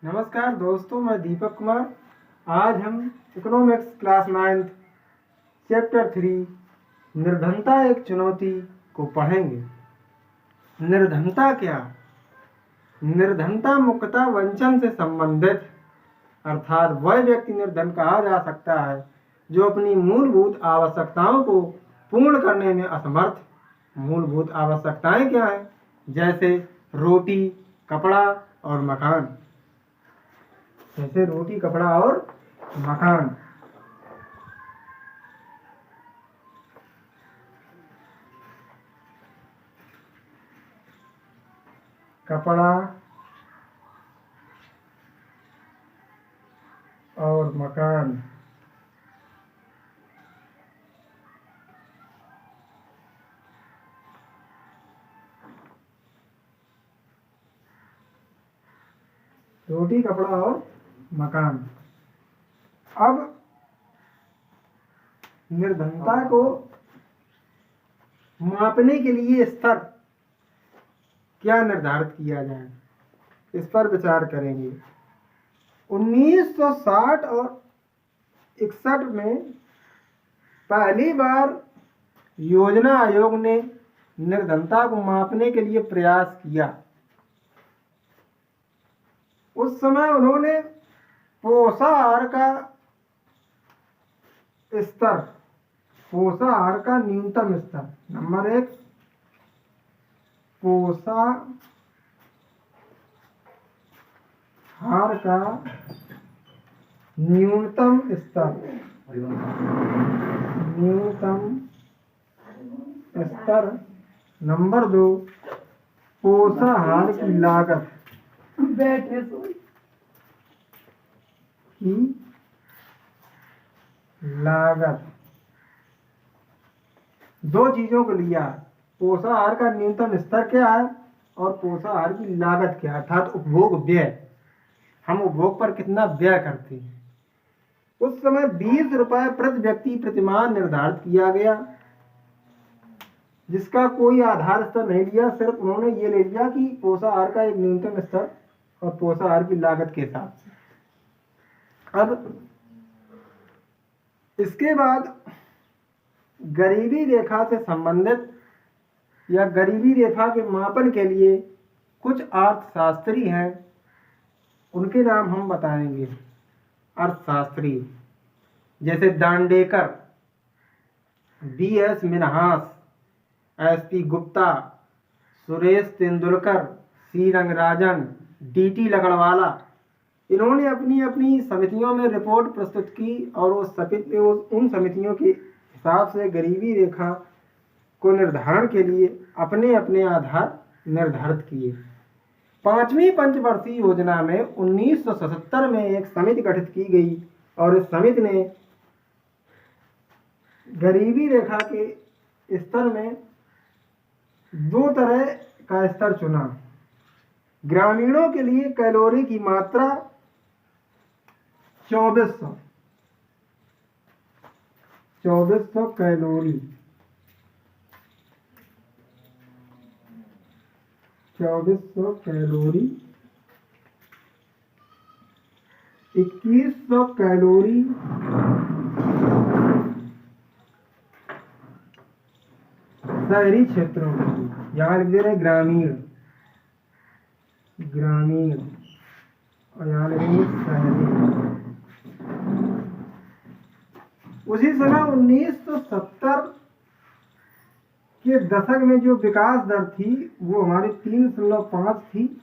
नमस्कार दोस्तों, मैं दीपक कुमार। आज हम इकोनॉमिक्स क्लास 9 चैप्टर 3 निर्धनता एक चुनौती को पढ़ेंगे। निर्धनता क्या? निर्धनता मुख्यतः वंचन से संबंधित, अर्थात वह व्यक्ति निर्धन कहा जा सकता है जो अपनी मूलभूत आवश्यकताओं को पूर्ण करने में असमर्थ। मूलभूत आवश्यकताएं क्या हैं? जैसे रोटी, कपड़ा और मकान। जैसे रोटी, कपड़ा और मकान। कपड़ा और मकान। रोटी, कपड़ा और मकान। अब निर्धनता को मापने के लिए स्तर क्या निर्धारित किया जाए, इस पर विचार करेंगे। 1960 और 61 में पहली बार योजना आयोग ने निर्धनता को मापने के लिए प्रयास किया। उस समय उन्होंने पोषाहार का स्तर, पोषाहार का न्यूनतम स्तर, नंबर 1 पोषाहार का न्यूनतम स्तर, नंबर 2 पोषाहार की लागत दो चीजों को लिया। पोषाहार का न्यूनतम स्तर क्या है और पोषाहार की लागत क्या है, अर्थात उपभोग व्यय। हम उपभोग पर कितना व्यय करते हैं। उस समय 20 रुपए प्रति व्यक्ति प्रतिमाह निर्धारित किया गया, जिसका कोई आधार स्तर नहीं लिया। सिर्फ उन्होंने ये ले लिया कि पोषाहार का एक न्यूनतम स्तर और पोषाहार की लागत के हिसाब से। अब इसके बाद गरीबी रेखा से संबंधित या गरीबी रेखा के मापन के लिए कुछ अर्थशास्त्री हैं, उनके नाम हम बताएंगे। अर्थशास्त्री जैसे Dandekar, BS Minhas, SP Gupta, Suresh Tendulkar, C Rangarajan, DT Lakdawala. इन्होंने अपनी अपनी समितियों में रिपोर्ट प्रस्तुत की और उन समितियों के हिसाब से गरीबी रेखा को निर्धारण के लिए अपने अपने आधार निर्धारित किए। 5वीं पंचवर्षीय योजना में 1977 में एक समिति गठित की गई और इस समिति ने गरीबी रेखा के स्तर में दो तरह का स्तर चुना। ग्रामीणों के लिए कैलोरी की मात्रा 2400 कैलोरी, 2400 कैलोरी, 2100 कैलोरी शहरी क्षेत्रों में। यहाँ लिख दे रहे ग्रामीण और यहाँ लिखेंगे शहरी। उसी समय 1970 के दशक में जो विकास दर थी वो हमारी 3.5 थी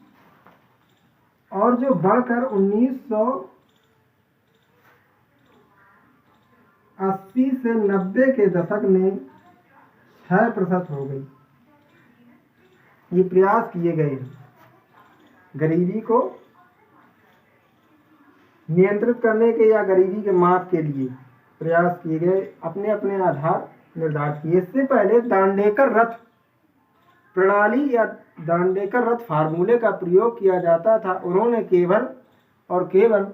और जो बढ़कर 1980 से 90 के दशक में 6% हो गई। ये प्रयास किए गए गरीबी को नियंत्रित करने के या गरीबी के माप के लिए प्रयास किए गए, अपने अपने आधार निर्धारित किए। इससे पहले दांडेकर रथ प्रणाली या दांडेकर रथ फार्मूले का प्रयोग किया जाता था। उन्होंने केवल और केवल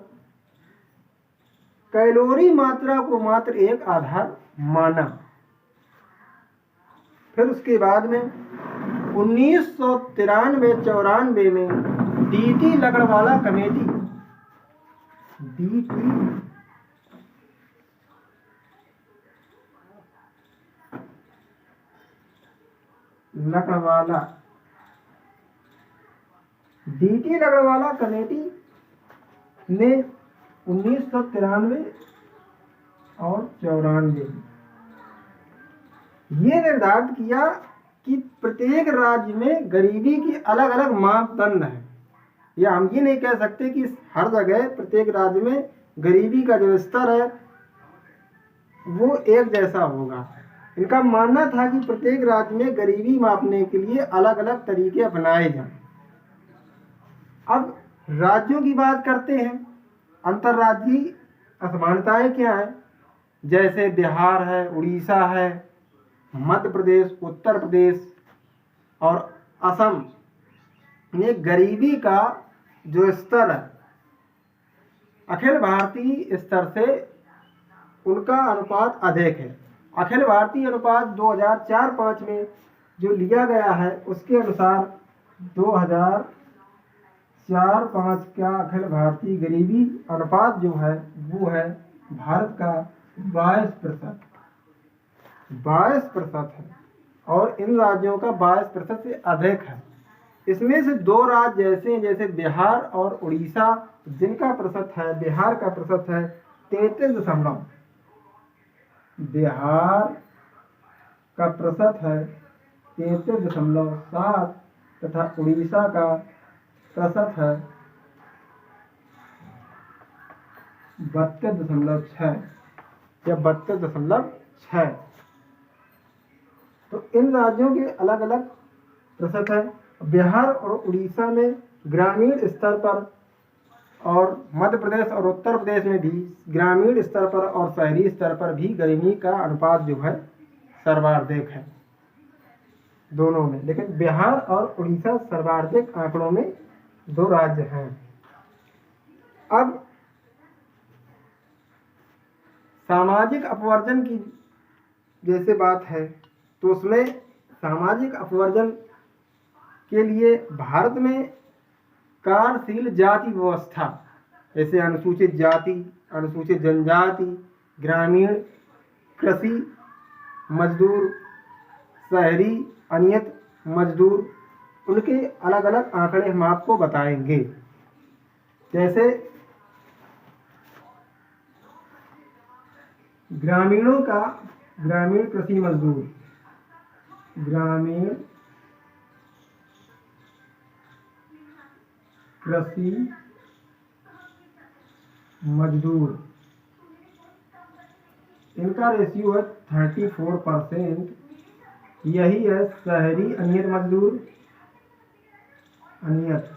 कैलोरी मात्रा को मात्र एक आधार माना। फिर उसके बाद में 1993-94 में DT Lakdawala committee DT Lakdawala committee ने 1993 और 94 ये निर्धारित किया कि प्रत्येक राज्य में गरीबी की अलग अलग मापदंड है, या हम ये नहीं कह सकते कि हर जगह प्रत्येक राज्य में गरीबी का जो स्तर है वो एक जैसा होगा। इनका मानना था कि प्रत्येक राज्य में गरीबी मापने के लिए अलग अलग तरीके अपनाए जाएं। अब राज्यों की बात करते हैं। अंतर्राज्यीय असमानताएं क्या है? जैसे बिहार है, उड़ीसा है, मध्य प्रदेश, उत्तर प्रदेश और असम में गरीबी का जो स्तर है अखिल भारतीय स्तर से उनका अनुपात अधिक है। अखिल भारतीय अनुपात 2004-05 में जो लिया गया है उसके अनुसार 2004-05 का अखिल भारतीय गरीबी अनुपात जो है वो है भारत का 22% है और इन राज्यों का 22% से अधिक है। इसमें से दो राज्य ऐसे हैं जैसे बिहार और उड़ीसा, जिनका प्रतिशत है, बिहार का प्रतिशत है 33.7, बिहार का प्रतिशत है 33.7 तथा उड़ीसा का प्रतिशत है 32.6 या 32.6। तो इन राज्यों के अलग अलग प्रतिशत है। बिहार और उड़ीसा में ग्रामीण स्तर पर और मध्य प्रदेश और उत्तर प्रदेश में भी ग्रामीण स्तर पर और शहरी स्तर पर भी गरीबी का अनुपात जो है सर्वाधिक है दोनों में, लेकिन बिहार और उड़ीसा सर्वाधिक आंकड़ों में दो राज्य हैं। अब सामाजिक अपवर्जन की जैसे बात है तो उसमें सामाजिक अपवर्जन के लिए भारत में कार्यशील जाति व्यवस्था जैसे अनुसूचित जाति, अनुसूचित जनजाति, ग्रामीण, कृषि मजदूर, शहरी अनियत मजदूर, उनके अलग अलग आंकड़े हम आपको बताएंगे। जैसे ग्रामीणों का ग्रामीण कृषि मजदूर, ग्रामीण कृषि मजदूर, इनका रेशियो है 34%। यही है शहरी अनियत मजदूर, अनियत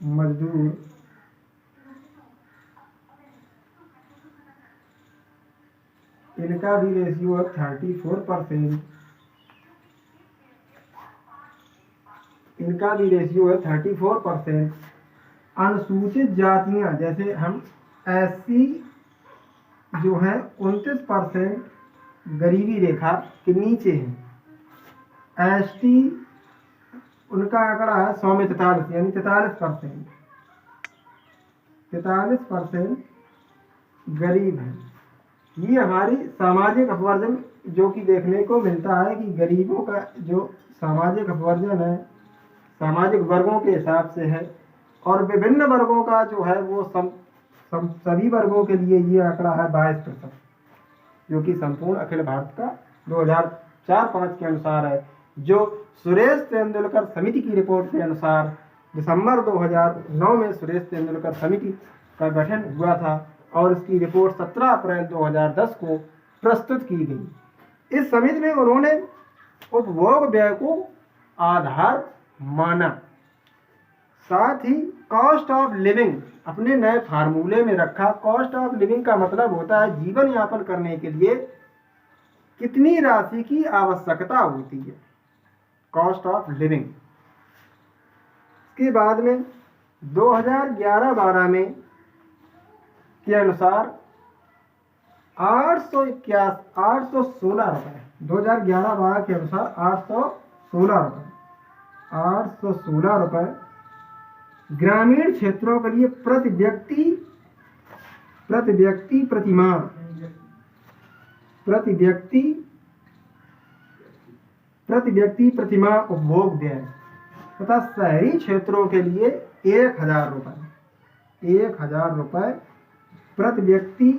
मजदूर इनका भी रेशियो है 34%। इनका भी रेशियो है 34%। अनुसूचित जातियां जैसे हम SC जो है 29% गरीबी रेखा के नीचे हैं। ST उनका आंकड़ा है 100 में 43 यानी 43% गरीब है। ये हमारी सामाजिक अपवर्जन जो कि देखने को मिलता है कि गरीबों का जो सामाजिक अपवर्जन है सामाजिक वर्गों के हिसाब से है और विभिन्न वर्गों का जो है वो सभी वर्गों के लिए ये आंकड़ा है 22%, जो कि संपूर्ण अखिल भारत का 2004-05 के अनुसार है। जो सुरेश तेंदुलकर समिति की रिपोर्ट के अनुसार दिसंबर 2009 में सुरेश तेंदुलकर समिति का गठन हुआ था और इसकी रिपोर्ट 17 अप्रैल 2010 को प्रस्तुत की गई। इस समिति में उन्होंने उपभोग व्यय को आधार माना, साथ ही कॉस्ट ऑफ लिविंग अपने नए फार्मूले में रखा। कॉस्ट ऑफ लिविंग का मतलब होता है जीवन यापन करने के लिए कितनी राशि की आवश्यकता होती है, कॉस्ट ऑफ लिविंग। इसके बाद में 2011-12 में के अनुसार 816 रुपये, 2011-12 के अनुसार 816 रुपये ग्रामीण क्षेत्रों के लिए प्रति व्यक्ति प्रतिमाह उपभोग व्यय तथा शहरी क्षेत्रों के लिए 1,000 रुपये प्रति व्यक्ति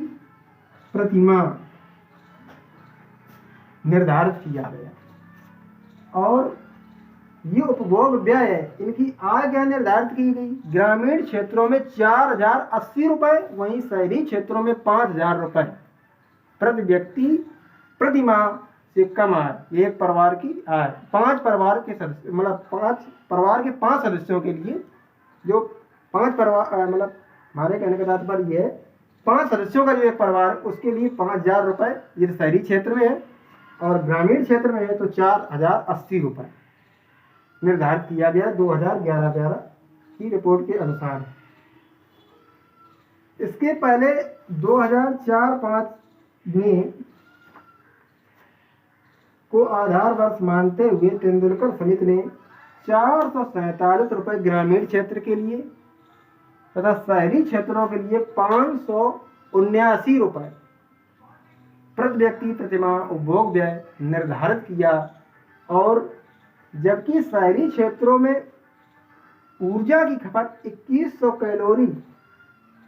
प्रतिमाह निर्धारित किया गया। और ये उपभोग व्यय इनकी आय क्या निर्धारित की गई? ग्रामीण क्षेत्रों में 4,080 रुपये, वहीं शहरी क्षेत्रों में 5,000 रुपये प्रति व्यक्ति प्रतिमाह से कम आय। एक परिवार की आय 5 परिवार के सदस्य मतलब 5 परिवार के 5 सदस्यों के लिए, जो 5 परिवार मतलब हमारे कहने का तात्पर्य ये है 5 सदस्यों का जो एक परिवार उसके लिए 5,000 रुपये ये शहरी क्षेत्र में है, और ग्रामीण क्षेत्र में है तो 4,080 रुपये निर्धारित किया गया 2011-12 की रिपोर्ट के अनुसार। इसके पहले 2004-5 में को आधार वर्ष मानते हुए तेंदुलकर समिति ने 447 रुपये ग्रामीण क्षेत्र के लिए तथा शहरी क्षेत्रों के लिए 579 रुपये प्रति व्यक्ति प्रतिमाह उपभोग व्यय निर्धारित किया। और जबकि शहरी क्षेत्रों में ऊर्जा की खपत 2100 कैलोरी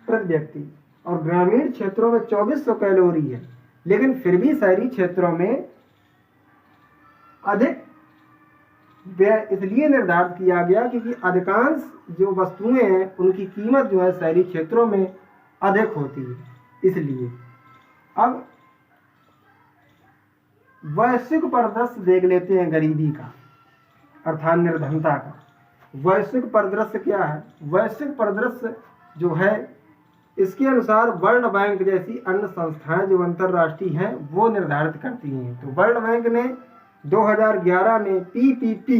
प्रति व्यक्ति और ग्रामीण क्षेत्रों में 2400 कैलोरी है, लेकिन फिर भी शहरी क्षेत्रों में अधिक व्यय इसलिए निर्धारित किया गया क्योंकि अधिकांश जो वस्तुएं हैं उनकी कीमत जो है शहरी क्षेत्रों में अधिक होती है। इसलिए अब वैश्विक परिदृश्य देख लेते हैं गरीबी का अर्थात निर्धनता का। वैश्विक परिदृश्य क्या है? वैश्विक परिदृश्य जो है इसके अनुसार वर्ल्ड बैंक जैसी अन्य संस्थाएं जो अंतर्राष्ट्रीय हैं वो निर्धारित करती हैं। तो वर्ल्ड बैंक ने 2011 में PPP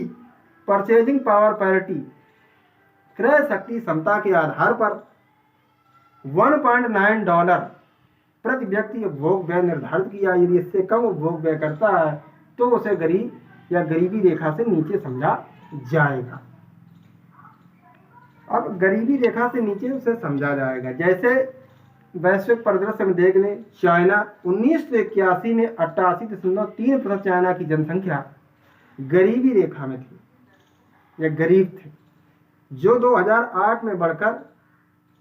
परचेजिंग पावर पैरिटी क्रय शक्ति क्षमता के आधार पर $1.9 प्रति व्यक्ति उपभोग व्यय निर्धारित किया। यदि इससे कम उपभोग व्यय करता है तो उसे गरीब या गरीबी रेखा से नीचे समझा जाएगा। अब गरीबी रेखा से नीचे उसे समझा जाएगा। जैसे वैश्विक परिदृश्य में देख लें, चाइना 1981 में 88.3% चाइना की जनसंख्या गरीबी रेखा में थी या गरीब थे, जो 2008 में बढ़कर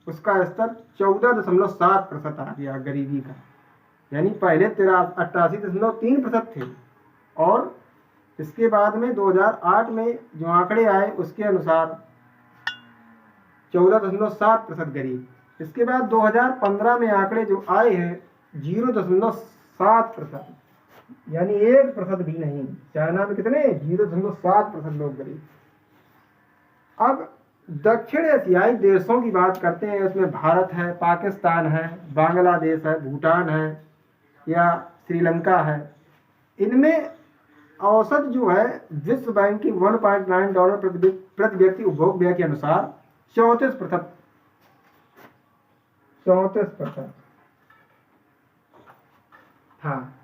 उसका स्तर 14.7% आ गया गरीबी का। यानी पहले 88.3% थे और इसके बाद में 2008 में जो आंकड़े आए उसके अनुसार 14.7% गरीब। इसके बाद 2015 में आंकड़े जो आए हैं 0.7%, यानी 1% भी नहीं। चाइना में कितने? 0.7% लोग गरीब। अब दक्षिण एशियाई देशों की बात करते हैं। उसमें भारत है, पाकिस्तान है, बांग्लादेश है, भूटान है या श्रीलंका है। इनमें औसत जो है विश्व बैंक की $1.9 प्रति व्यक्ति उपभोग व्यय के अनुसार 34%। हाँ,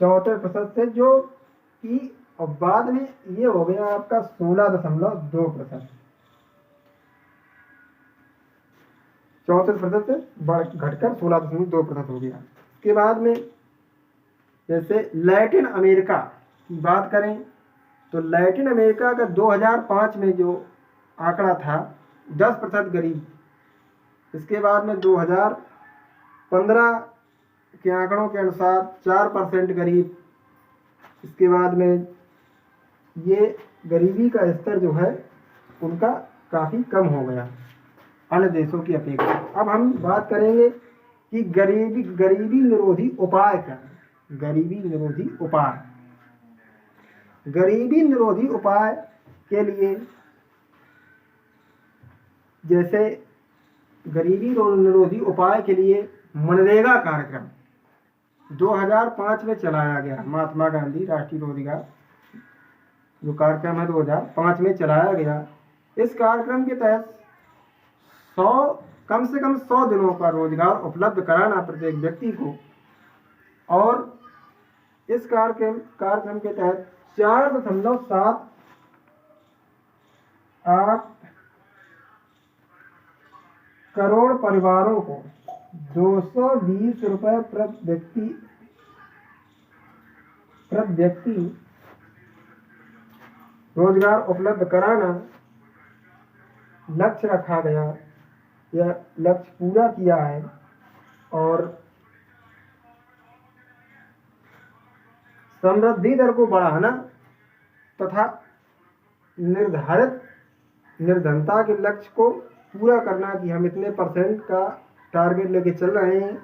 34% से जो कि और बाद में ये हो गया आपका 16.2%। 34% से घटकर 16.2% हो गया। इसके बाद में जैसे लैटिन अमेरिका की बात करें तो लैटिन अमेरिका का 2005 में जो आंकड़ा था 10% गरीब। इसके बाद में 2015 के आंकड़ों के अनुसार 4% गरीब। इसके बाद में ये गरीबी का स्तर जो है उनका काफ़ी कम हो गया अन्य देशों की अपेक्षा। अब हम बात करेंगे कि गरीबी निरोधी उपाय क्या है। गरीबी निरोधी उपाय के लिए जैसे गरीबी निरोधी उपाय के लिए मनरेगा कार्यक्रम 2005 में चलाया गया। महात्मा गांधी राष्ट्रीय रोजगार जो कार्यक्रम है 2005 में चलाया गया। इस कार्यक्रम के तहत कम से कम 100 दिनों का रोजगार उपलब्ध कराना प्रत्येक व्यक्ति को, और इस कार्यक्रम के तहत 4.78 करोड़ परिवारों को 220 रुपये प्रति व्यक्ति रोजगार उपलब्ध कराना लक्ष्य रखा गया। यह लक्ष्य पूरा किया है और समृद्धि दर को बढ़ाना तथा निर्धारित निर्धनता के लक्ष्य को पूरा करना कि हम इतने % का टारगेट लेके चल रहे हैं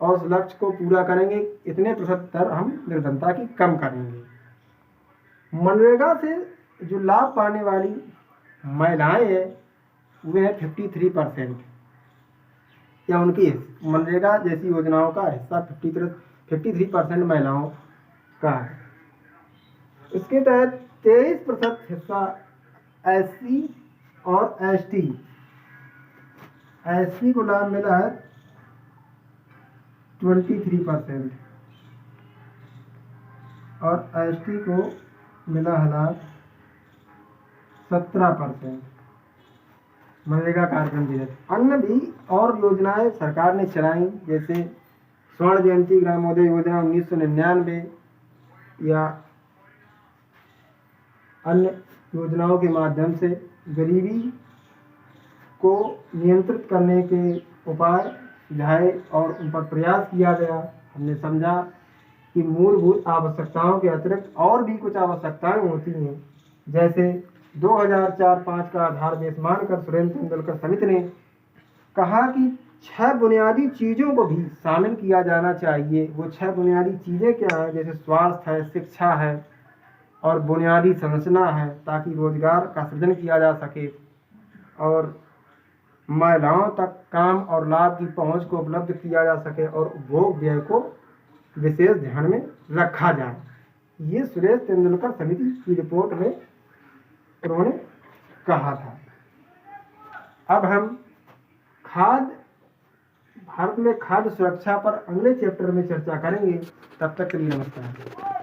और उस लक्ष्य को पूरा करेंगे, इतने % दर हम निर्धनता की कम करेंगे। मनरेगा से जो लाभ पाने वाली महिलाएं हैं वे हैं 53%, या उनकी मनरेगा जैसी योजनाओं का हिस्सा 53% महिलाओं का है। इसके तहत 23% हिस्सा SC और ST को लाभ मिला है 23% और ST को मिला है लाभ 17% मनरेगा कार्यक्रम के तहत। अन्य भी और योजनाएं सरकार ने चलाई, जैसे स्वर्ण जयंती ग्रामोदय योजना 1999 या अन्य योजनाओं के माध्यम से गरीबी को नियंत्रित करने के उपाय सुझाए और उन पर प्रयास किया गया। हमने समझा कि मूलभूत आवश्यकताओं के अतिरिक्त और भी कुछ आवश्यकताएं होती हैं, जैसे 2004-05 का आधार बेस मानकर सुरेंद्र तेंदुलकर समिति ने कहा कि 6 बुनियादी चीज़ों को भी शामिल किया जाना चाहिए। वो 6 बुनियादी चीज़ें क्या हैं? जैसे स्वास्थ्य है, शिक्षा है और बुनियादी संरचना है, ताकि रोजगार का सृजन किया जा सके और महिलाओं तक काम और लाभ की पहुंच को उपलब्ध किया जा सके और उपभोग व्यय को विशेष ध्यान में रखा जाए। ये सुरेश तेंदुलकर समिति की रिपोर्ट में उन्होंने कहा था। अब हम भारत में खाद्य सुरक्षा पर अगले चैप्टर में चर्चा करेंगे। तब तक के लिए नमस्कार।